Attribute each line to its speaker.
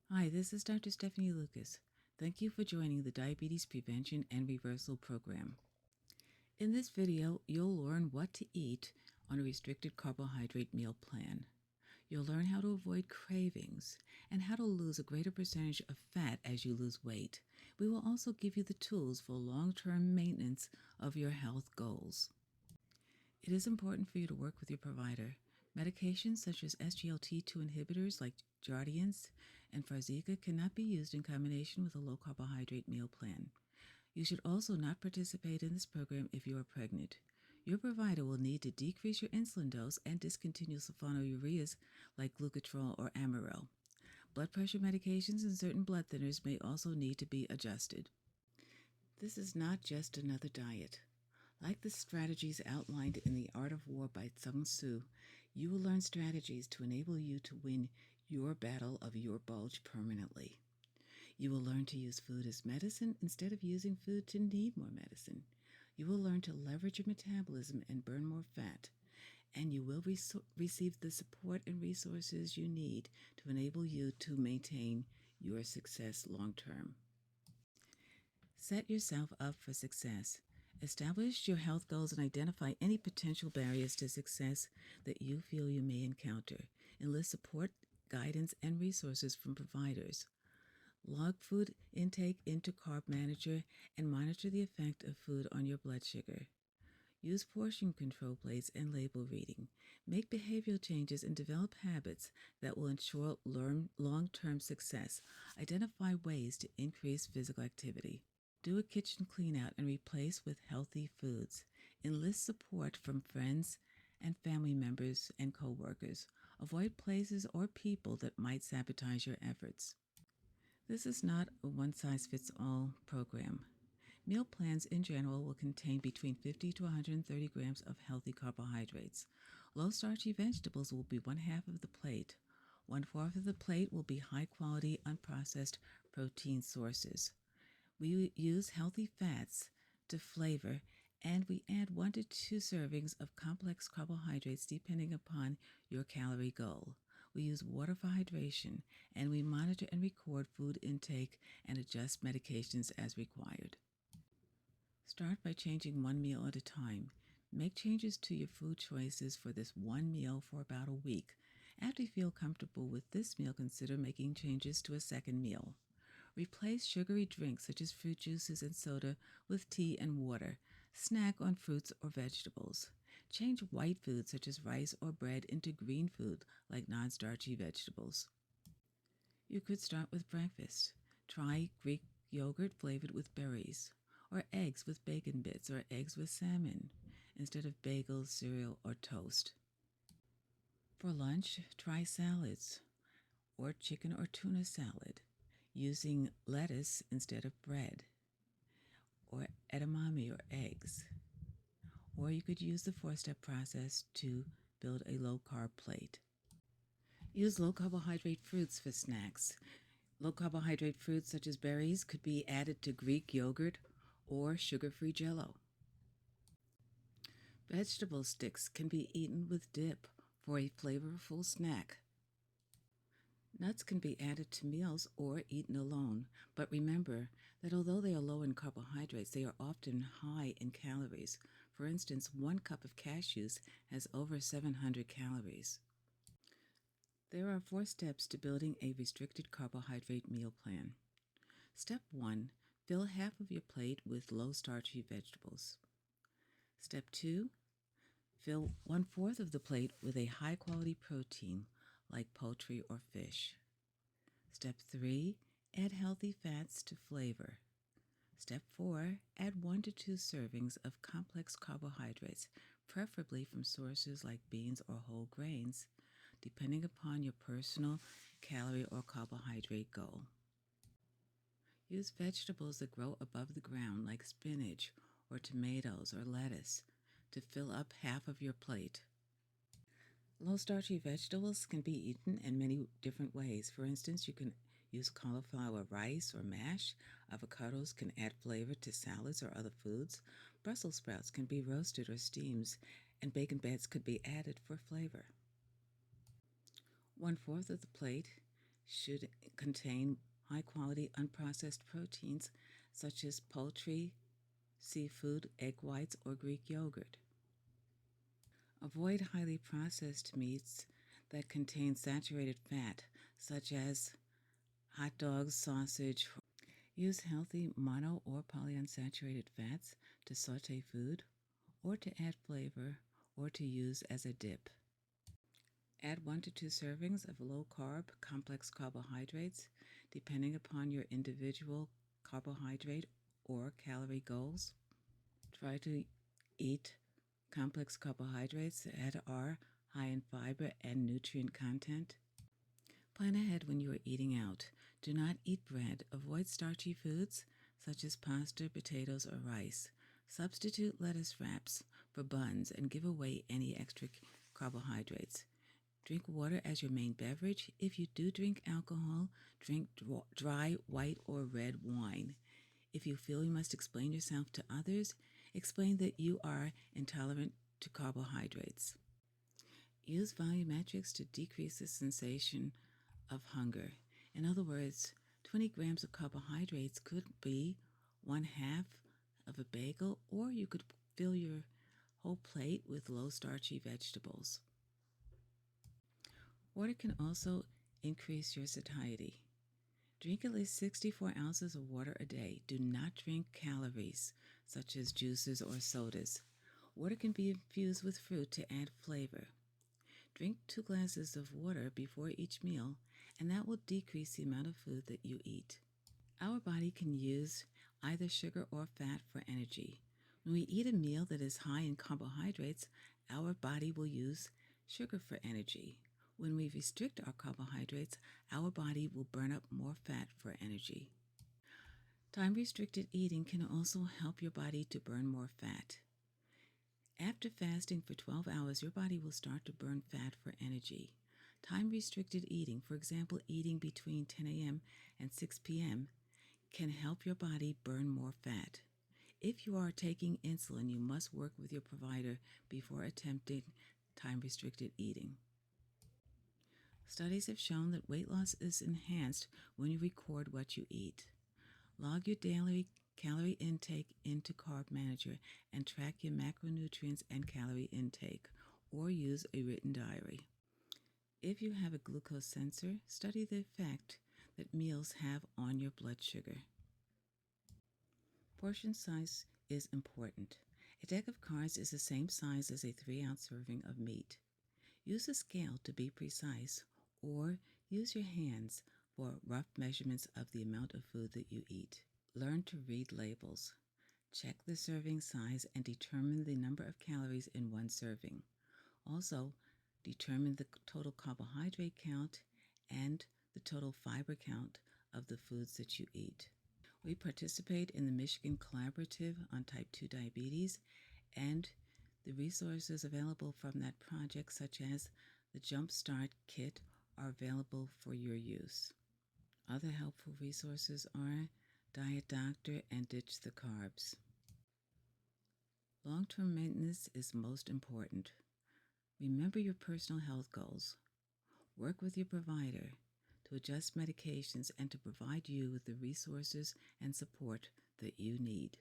Speaker 1: Hi, this is Dr. Stephanie Lucas. Thank you for joining the Diabetes Prevention and Reversal Program. In this video, you'll learn what to eat on a restricted carbohydrate meal plan. You'll learn how to avoid cravings and how to lose a greater percentage of fat as you lose weight. We will also give you the tools for long-term maintenance of your health goals. It is important for you to work with your provider. Medications such as SGLT2 inhibitors like Jardiance and Farxiga cannot be used in combination with a low-carbohydrate meal plan. You should also not participate in this program if you are pregnant. Your provider will need to decrease your insulin dose and discontinue sulfonylureas like glucotrol or Amaryl. Blood pressure medications and certain blood thinners may also need to be adjusted. This is not just another diet. Like the strategies outlined in The Art of War by Sun Tzu, you will learn strategies to enable you to win your battle of your bulge permanently. You will learn to use food as medicine instead of using food to need more medicine. You will learn to leverage your metabolism and burn more fat. And you will receive the support and resources you need to enable you to maintain your success long term. Set yourself up for success. Establish your health goals and identify any potential barriers to success that you feel you may encounter. Enlist support, guidance, and resources from providers. Log food intake into Carb Manager and monitor the effect of food on your blood sugar. Use portion control plates and label reading. Make behavioral changes and develop habits that will ensure long-term success. Identify ways to increase physical activity. Do a kitchen clean-out and replace with healthy foods. Enlist support from friends and family members and co-workers. Avoid places or people that might sabotage your efforts. This is not a one-size-fits-all program. Meal plans in general will contain between 50 to 130 grams of healthy carbohydrates. Low-starchy vegetables will be 1/2 of the plate. 1/4 of the plate will be high-quality, unprocessed protein sources. We use healthy fats to flavor, and we add 1 to 2 servings of complex carbohydrates depending upon your calorie goal. We use water for hydration, and we monitor and record food intake and adjust medications as required. Start by changing one meal at a time. Make changes to your food choices for this one meal for about a week. After you feel comfortable with this meal, consider making changes to a second meal. Replace sugary drinks such as fruit juices and soda with tea and water. Snack on fruits or vegetables. Change white food such as rice or bread into green food like non-starchy vegetables. You could start with breakfast. Try Greek yogurt flavored with berries, or eggs with bacon bits, or eggs with salmon, instead of bagels, cereal, or toast. For lunch, try salads, or chicken or tuna salad, using lettuce instead of bread, or edamame or eggs. Or you could use the 4-step process to build a low-carb plate. Use low-carbohydrate fruits for snacks. Low-carbohydrate fruits such as berries could be added to Greek yogurt or sugar-free Jell-O. Vegetable sticks can be eaten with dip for a flavorful snack. Nuts can be added to meals or eaten alone, but remember that although they are low in carbohydrates, they are often high in calories. For instance, 1 cup of cashews has over 700 calories. There are 4 steps to building a restricted carbohydrate meal plan. Step 1. Fill half of your plate with low-starchy vegetables. Step 2. Fill 1/4 of the plate with a high-quality protein like poultry or fish. Step 3. Add healthy fats to flavor. Step 4. Add 1 to 2 servings of complex carbohydrates, preferably from sources like beans or whole grains, depending upon your personal calorie or carbohydrate goal. Use vegetables that grow above the ground like spinach or tomatoes or lettuce to fill up half of your plate. Low-starchy vegetables can be eaten in many different ways. For instance, you can use cauliflower rice or mash. Avocados can add flavor to salads or other foods. Brussels sprouts can be roasted or steamed, and bacon bits could be added for flavor. 1/4 of the plate should contain high-quality unprocessed proteins such as poultry, seafood, egg whites, or Greek yogurt. Avoid highly processed meats that contain saturated fat, such as hot dogs, sausage. Use healthy mono or polyunsaturated fats to saute food or to add flavor or to use as a dip. Add 1 to 2 servings of low-carb complex carbohydrates, depending upon your individual carbohydrate or calorie goals. Try to eat complex carbohydrates that are high in fiber and nutrient content. Plan ahead when you are eating out. Do not eat bread. Avoid starchy foods such as pasta, potatoes, or rice. Substitute lettuce wraps for buns and give away any extra carbohydrates. Drink water as your main beverage. If you do drink alcohol, drink dry, white, or red wine. If you feel you must explain yourself to others, explain that you are intolerant to carbohydrates. Use volumetrics to decrease the sensation of hunger. In other words, 20 grams of carbohydrates could be 1/2 of a bagel, or you could fill your whole plate with low starchy vegetables. Water can also increase your satiety. Drink at least 64 ounces of water a day. Do not drink calories, such as juices or sodas. Water can be infused with fruit to add flavor. Drink 2 glasses of water before each meal, and that will decrease the amount of food that you eat. Our body can use either sugar or fat for energy. When we eat a meal that is high in carbohydrates, our body will use sugar for energy. When we restrict our carbohydrates, our body will burn up more fat for energy. Time-restricted eating can also help your body to burn more fat. After fasting for 12 hours, your body will start to burn fat for energy. Time-restricted eating, for example, eating between 10 a.m. and 6 p.m., can help your body burn more fat. If you are taking insulin, you must work with your provider before attempting time-restricted eating. Studies have shown that weight loss is enhanced when you record what you eat. Log your daily calorie intake into Carb Manager and track your macronutrients and calorie intake, or use a written diary. If you have a glucose sensor, study the effect that meals have on your blood sugar. Portion size is important. A deck of cards is the same size as a 3-ounce serving of meat. Use a scale to be precise, or use your hands for rough measurements of the amount of food that you eat. Learn to read labels. Check the serving size and determine the number of calories in one serving. Also, determine the total carbohydrate count and the total fiber count of the foods that you eat. We participate in the Michigan Collaborative on Type 2 Diabetes, and the resources available from that project, such as the Jumpstart Kit, are available for your use. Other helpful resources are Diet Doctor and Ditch the Carbs. Long-term maintenance is most important. Remember your personal health goals. Work with your provider to adjust medications and to provide you with the resources and support that you need.